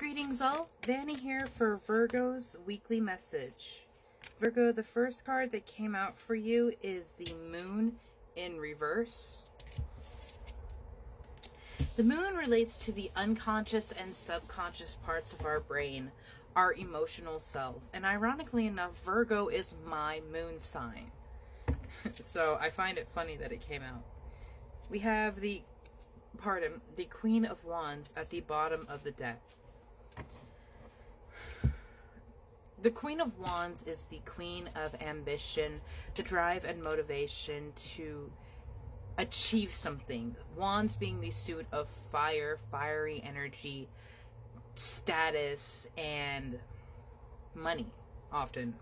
Greetings all, Vanny here for Virgo's weekly message. Virgo, the first card that came out for you is the Moon in reverse. The Moon relates to the unconscious and subconscious parts of our brain, our emotional selves. And ironically enough, Virgo is my moon sign. So I find it funny that it came out. We have the Queen of Wands at the bottom of the deck. The Queen of Wands is the queen of ambition, the drive and motivation to achieve something. Wands being the suit of fire, fiery energy, status, and money, often.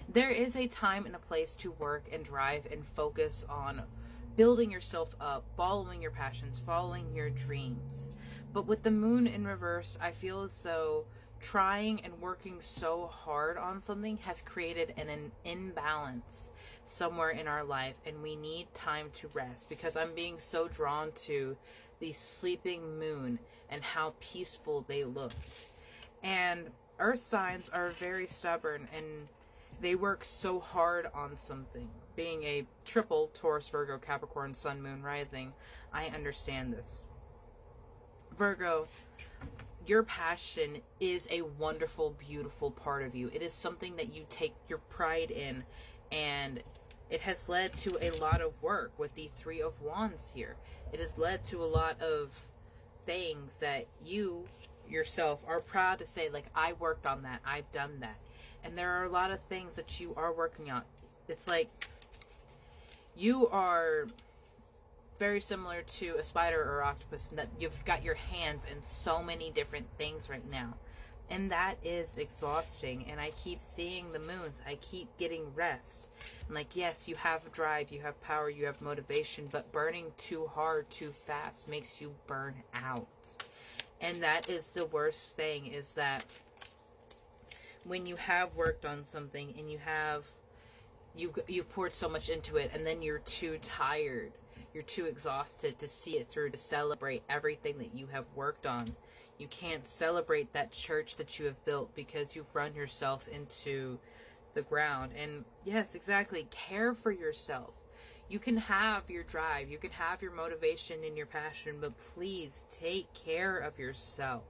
There is a time and a place to work and drive and focus on building yourself up, following your passions, following your dreams. But with the Moon in reverse, I feel as though trying and working so hard on something has created an imbalance somewhere in our life, and we need time to rest, because I'm being so drawn to the sleeping moon and how peaceful they look. And earth signs are very stubborn, and they work so hard on something. Being a triple Taurus, Virgo, Capricorn, Sun, Moon, Rising, I understand this. Virgo, your passion is a wonderful, beautiful part of you. It is something that you take your pride in, and it has led to a lot of work with the Three of Wands here. It has led to a lot of things that you yourself are proud to say, like, I worked on that, I've done that. And there are a lot of things that you are working on. It's like you are very similar to a spider or octopus, in that you've got your hands in so many different things right now. And that is exhausting. And I keep seeing the moons. I keep getting rest. And like, yes, you have drive, you have power, you have motivation, but burning too hard, too fast makes you burn out. And that is the worst thing, is that when you have worked on something and you've poured so much into it, and then you're too tired, you're too exhausted to see it through, to celebrate everything that you have worked on. You can't celebrate that church that you have built because you've run yourself into the ground. And yes, exactly, care for yourself. You can have your drive, you can have your motivation and your passion, but please take care of yourself.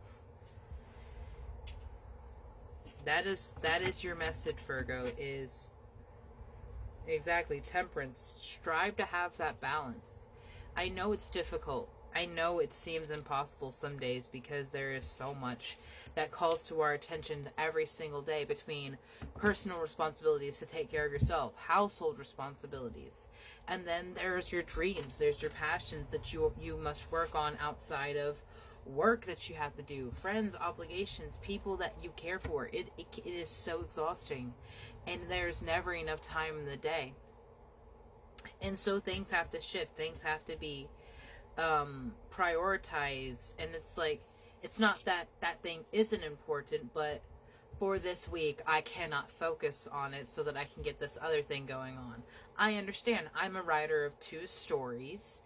That is your message, Virgo, is exactly temperance. Strive to have that balance. I know it's difficult. I know it seems impossible some days, because there is so much that calls to our attention every single day, between personal responsibilities to take care of yourself, household responsibilities, and then there's your dreams, there's your passions that you must work on outside of work that you have to do, friends, obligations, people that you care for. It is so exhausting, and there's never enough time in the day. And so things have to shift, things have to be prioritize. And it's like, it's not that that thing isn't important, but for this week I cannot focus on it so that I can get this other thing going on. I understand. I'm a writer of 2 stories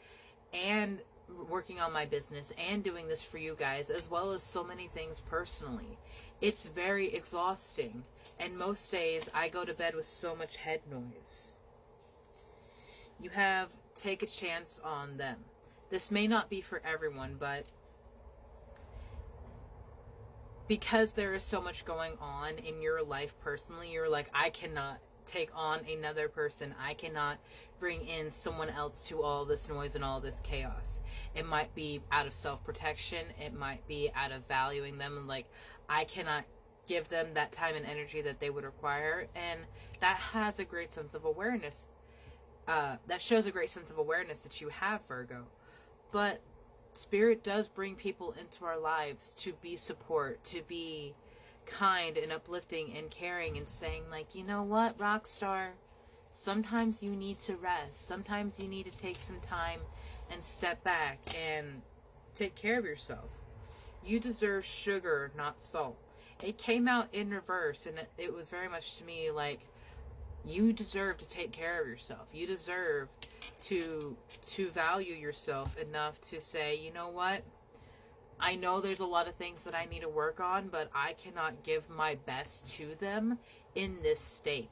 and working on my business and doing this for you guys, as well as so many things personally. It's very exhausting, and most days I go to bed with so much head noise. You have take a chance on them. This may not be for everyone, but because there is so much going on in your life personally, you're like, I cannot take on another person. I cannot bring in someone else to all this noise and all this chaos. It might be out of self-protection. It might be out of valuing them. And like, I cannot give them that time and energy that they would require. And that has a great sense of awareness. That shows a great sense of awareness that you have, Virgo. But Spirit does bring people into our lives to be support, to be kind and uplifting and caring, and saying, like, you know what, rock star, sometimes you need to rest. Sometimes you need to take some time and step back and take care of yourself. You deserve sugar, not salt. It came out in reverse, and it was very much to me like, You deserve to take care of yourself. You deserve to value yourself enough to say, you know what? I know there's a lot of things that I need to work on, but I cannot give my best to them in this state.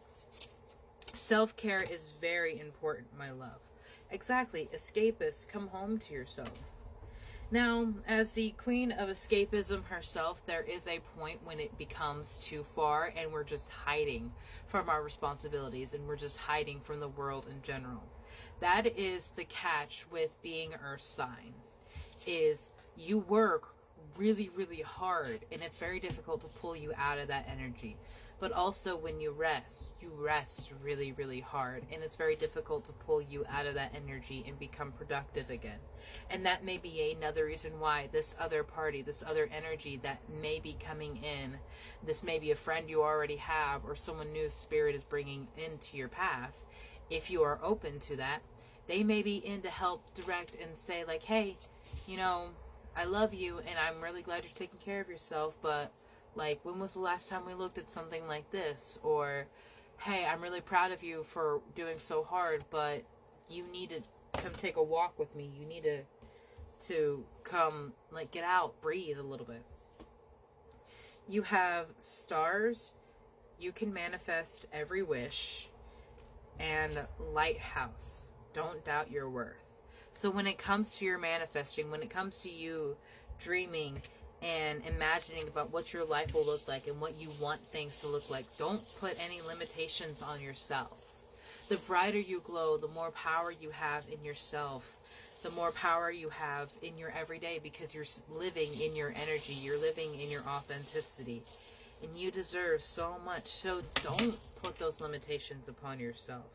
Self-care is very important, my love. Exactly. Escapists, come home to yourself. Now, as the queen of escapism herself, there is a point when it becomes too far and we're just hiding from our responsibilities and we're just hiding from the world in general. That is the catch with being Earth sign, is you work really, really hard and it's very difficult to pull you out of that energy. But also when you rest really, really hard, and it's very difficult to pull you out of that energy and become productive again. And that may be another reason why this other party, this other energy that may be coming in, this may be a friend you already have or someone new Spirit is bringing into your path. If you are open to that, they may be in to help direct and say like, hey, you know, I love you and I'm really glad you're taking care of yourself, but like, when was the last time we looked at something like this? Or, hey, I'm really proud of you for doing so hard, but you need to come take a walk with me. You need to come, like, get out, breathe a little bit. You have stars. You can manifest every wish. And lighthouse. Don't doubt your worth. So when it comes to your manifesting, when it comes to you dreaming and imagining about what your life will look like and what you want things to look like, don't put any limitations on yourself. The brighter you glow, the more power you have in yourself, the more power you have in your everyday, because you're living in your energy, you're living in your authenticity, and you deserve so much. So don't put those limitations upon yourself.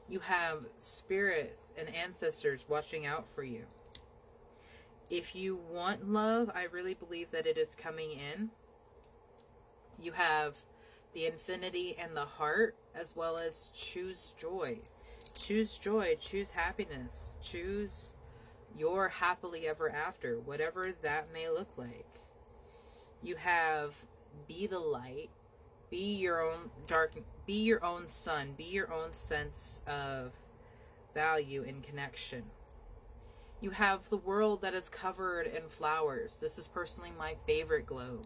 You have spirits and ancestors watching out for you. If you want love, I really believe that it is coming in. You have the infinity and the heart, as well as choose joy. Choose joy, choose happiness, choose your happily ever after, whatever that may look like. You have be the light, be your own dark, be your own sun, be your own sense of value and connection. You have the world that is covered in flowers. This is personally my favorite globe,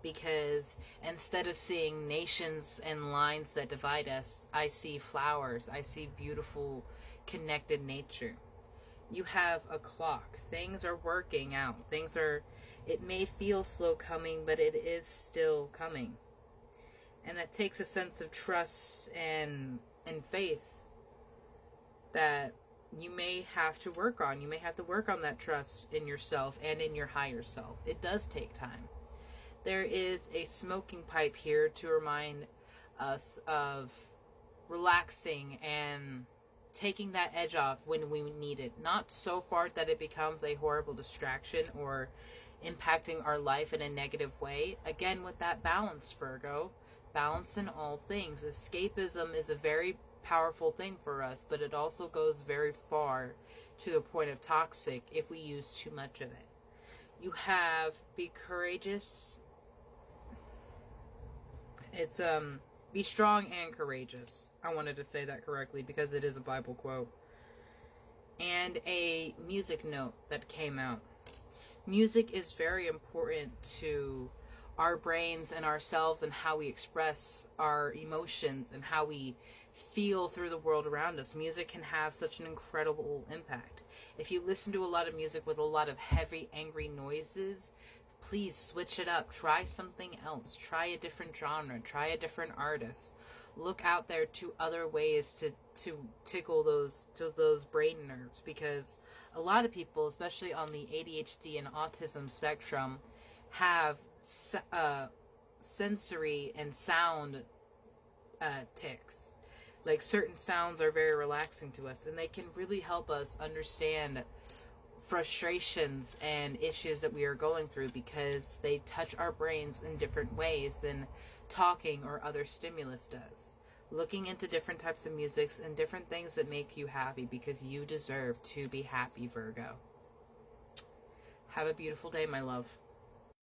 because instead of seeing nations and lines that divide us, I see flowers. I see beautiful, connected nature. You have a clock. Things are working out. It may feel slow coming, but it is still coming. And that takes a sense of trust and faith that you may have to work on. You may have to work on that trust in yourself and in your higher self. It does take time. There is a smoking pipe here to remind us of relaxing and taking that edge off when we need it. Not so far that it becomes a horrible distraction or impacting our life in a negative way. Again, with that balance, Virgo. Balance in all things. Escapism is a very powerful thing for us, but it also goes very far to the point of toxic if we use too much of it. You have be courageous. It's be strong and courageous. I wanted to say that correctly because it is a Bible quote. And a music note that came out. Music is very important to our brains and ourselves and how we express our emotions and how we feel through the world around us. Music can have such an incredible impact. If you listen to a lot of music with a lot of heavy, angry noises, please switch it up. Try something else. Try a different genre. Try a different artist. Look out there to other ways to tickle those brain nerves, because a lot of people, especially on the ADHD and autism spectrum, have sensory and sound tics. Like, certain sounds are very relaxing to us, and they can really help us understand frustrations and issues that we are going through, because they touch our brains in different ways than talking or other stimulus does. Looking into different types of musics and different things that make you happy, because you deserve to be happy, Virgo. Have a beautiful day, my love.